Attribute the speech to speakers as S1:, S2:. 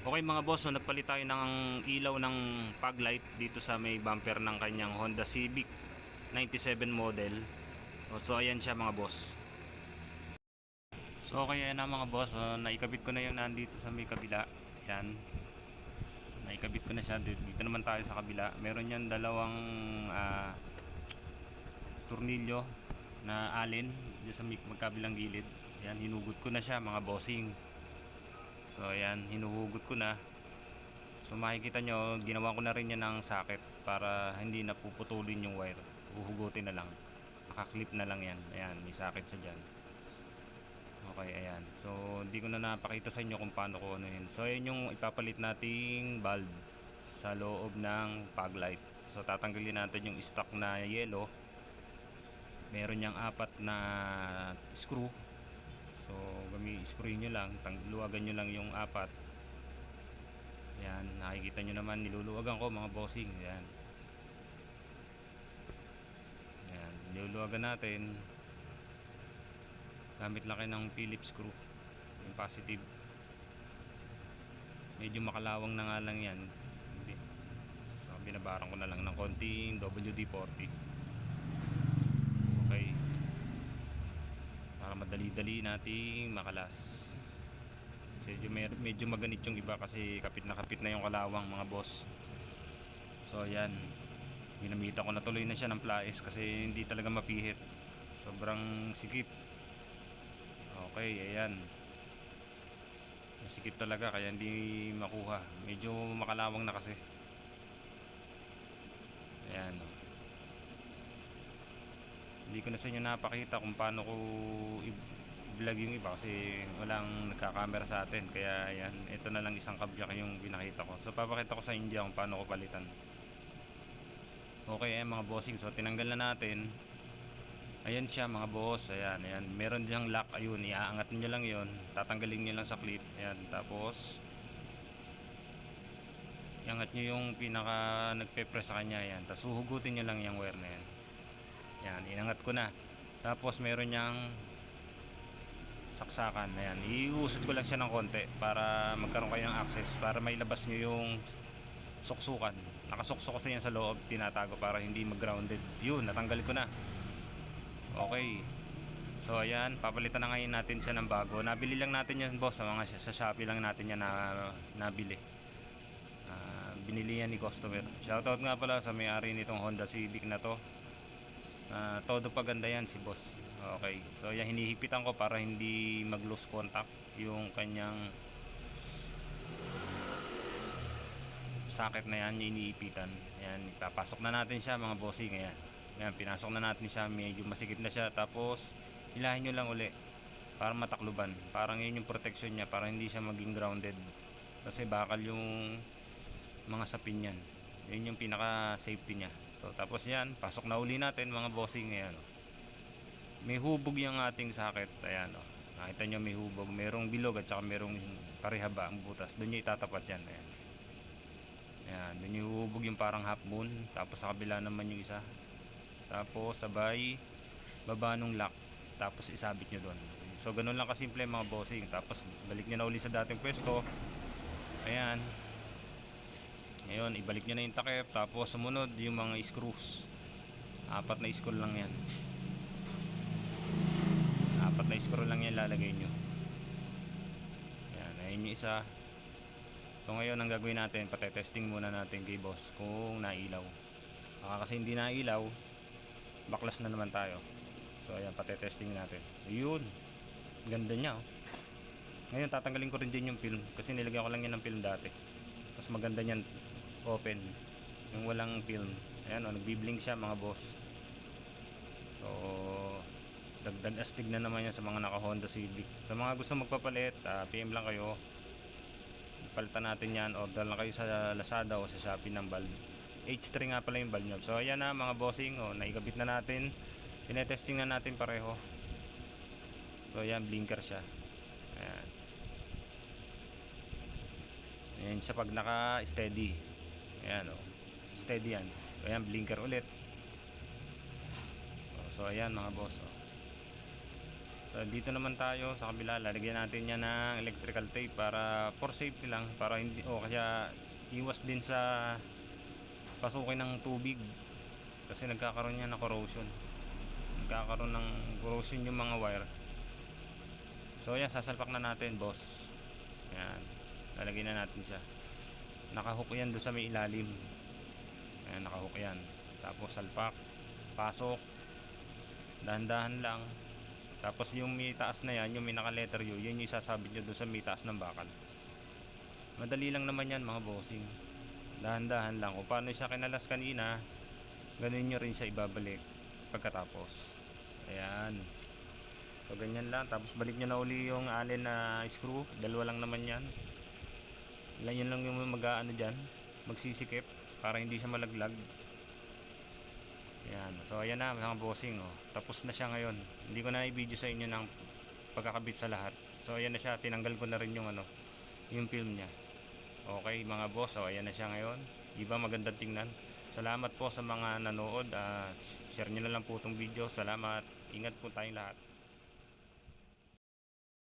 S1: Okay mga boss, so nagpalit tayo ng ilaw ng fog light dito sa may bumper ng kanyang Honda Civic 97 model. So ayan siya mga boss. So okay na mga boss, so, naikabit ko na yung nandito sa may kabila. Yan. Naikabit ko na siya. Dito naman tayo sa kabila. Meron yan dalawang tornilyo na alin dito sa magkabilang gilid. Yan, hinugot ko na siya mga bossing. So ayan, hinuhugot ko na. So makikita nyo, ginawa ko na rin yan ng socket para hindi na puputulin yung wire. Uhugutin na lang. Nakaklip na lang yan. Ayan, may socket sa dyan. Okay, ayan. So hindi ko na napakita sa inyo kung paano ko ano yun. So ayan yung ipapalit nating bulb sa loob ng fog light. So tatanggalin natin yung stock na yellow. Meron niyang 4 na screw. So screw nyo lang, luwagan nyo lang yung 4. Yan, nakikita nyo naman, niluluwagan ko mga bossing. Yan. Yan, niluluwagan natin. Gamit lang kayo ng Phillips screw. Yung positive. Medyo makalawang na nga lang yan. Hindi. So, binabarang ko na lang ng konting WD-40. Okay. Para madali-dali nating makalas. Medyo maganit yung iba kasi kapit na yung kalawang mga boss. So ayan, ginamita ko na tuloy na siya ng pliers kasi hindi talaga mapihit, sobrang sikip. Okay, ayan, sikip talaga kaya hindi makuha, medyo makalawang na kasi. Ayan, hindi ko na sa inyo napakita kung paano ko vlog yung iba kasi walang nagkakamera sa atin, kaya ayan, ito na lang isang kabyak yung pinakita ko. So papakita ko sa inyo kung paano ko palitan. Okay, ayan mga bossing, so tinanggal na natin. Ayan siya mga boss, ayan, ayan, meron diyang lock, ayun, iaangat nyo lang yon, tatanggalin nyo lang sa clip, ayan, tapos iangat nyo yung pinaka nagpe-press sa kanya, ayan, tapos huhugutin nyo lang yung wire na yan. Ayan, inangat ko na. Tapos meron niyang saksakan, ayan, iusod ko lang siya ng konti para magkaroon kayo ng access, para may labas nyo yung suksukan. Nakasuksok kasi yan sa loob, tinatago para hindi mag-grounded. Yun, natanggal ko na. Okay, so ayan, papalitan na ngayon natin siya ng bago. Nabili lang natin yan boss, sa Shopee lang natin yan nabili. Binili yan ni customer. Shoutout nga pala sa may-ari nitong Honda Civic na to. Todo paganda yan si boss. Okay, so yan, hinihipitan ko para hindi mag-lose contact yung kanyang socket na yan, yung iniipitan. Ayan, ipapasok na natin siya mga bossing. Ayan, ayan, pinasok na natin siya, medyo masikip na siya. Tapos hilahin nyo lang uli para matakluban, parang yun yung protection niya, para hindi siya maging grounded kasi bakal yung mga sapin yan. Yun yung pinaka safety niya. So tapos yan, pasok na uli natin mga bossing. Ayan, may hubog yung ating socket. Ayan, nakita nyo may hubog, merong bilog at saka merong parehaba ang butas, doon nyo itatapat yan. Ayan, ayan, doon yung hubog yung parang half moon. Tapos sa kabila naman yung isa, tapos sabay baba nung lock, tapos isabit nyo doon. So ganun lang kasimple mga bossing. Tapos balik nyo na uli sa dating pwesto. Ayan, ngayon ibalik nyo na yung takip. Tapos sumunod yung mga screws, 4 na screw lang yan, 4 na screw lang yan lalagay nyo. Ayan, ayun yung isa. So ngayon ang gagawin natin, patetesting muna natin kay boss kung nailaw. Baka kasi hindi nailaw, baklas na naman tayo. So ayan, patetesting natin. Ayun, ganda niya, oh. Ngayon tatanggalin ko rin din yung film kasi nilagyan ko lang yan ng film dati. Mas maganda niyan open, yung walang film. Ayan, nagbi-blink siya mga boss. So dagdag astig na naman yan sa mga naka Honda Civic. Sa mga gusto magpapalit, PM lang kayo, palitan natin yan. Order lang kayo sa Lazada o sa Shopee ng bulb. H3 nga pala yung bulb niya. So ayan na mga bossing, naikabit na natin, tinetesting na natin pareho. So ayan, blinker siya. Ayan, ayan siya pag naka steady. Ayan, steady yan. So ayan, blinker ulit. So ayan mga boss, so So dito naman tayo sa kabila, lalagyan natin yan ng electrical tape para for safety lang, para hindi o kaya iwas din sa pasukin ng tubig kasi nagkakaroon yan ng corrosion. Nagkakaroon ng corrosion yung mga wire. So ayan, sasalpak na natin, boss. Ayan, lalagyan na natin siya. Nakahook yan doon sa may ilalim. Ayan, nakahook yan. Tapos salpak, pasok, dahan-dahan lang. Tapos yung may taas na yan, yung may naka letter U, yun yung isasabit nyo doon sa may taas ng bakal. Madali lang naman yan mga bossing. Dahan-dahan lang. Kung paano siya kinalas kanina, ganun nyo rin siya ibabalik pagkatapos. Ayan. So ganyan lang. Tapos balik nyo na uli yung allen na screw. Dalawa lang naman yan. Yun lang yung mag-aano dyan, magsisikip para hindi siya malaglag. Ayan. So ayan na mga bossing, oh. Tapos na siya ngayon. Hindi ko na i-video sa inyo ng pagkakabit sa lahat. So ayan na siya. Tinanggal ko na rin yung yung film niya. Okay mga boss. So ayan na siya ngayon. Iba magandang tingnan. Salamat po sa mga nanood. Share nyo na lang po itong video. Salamat. Ingat po tayong lahat.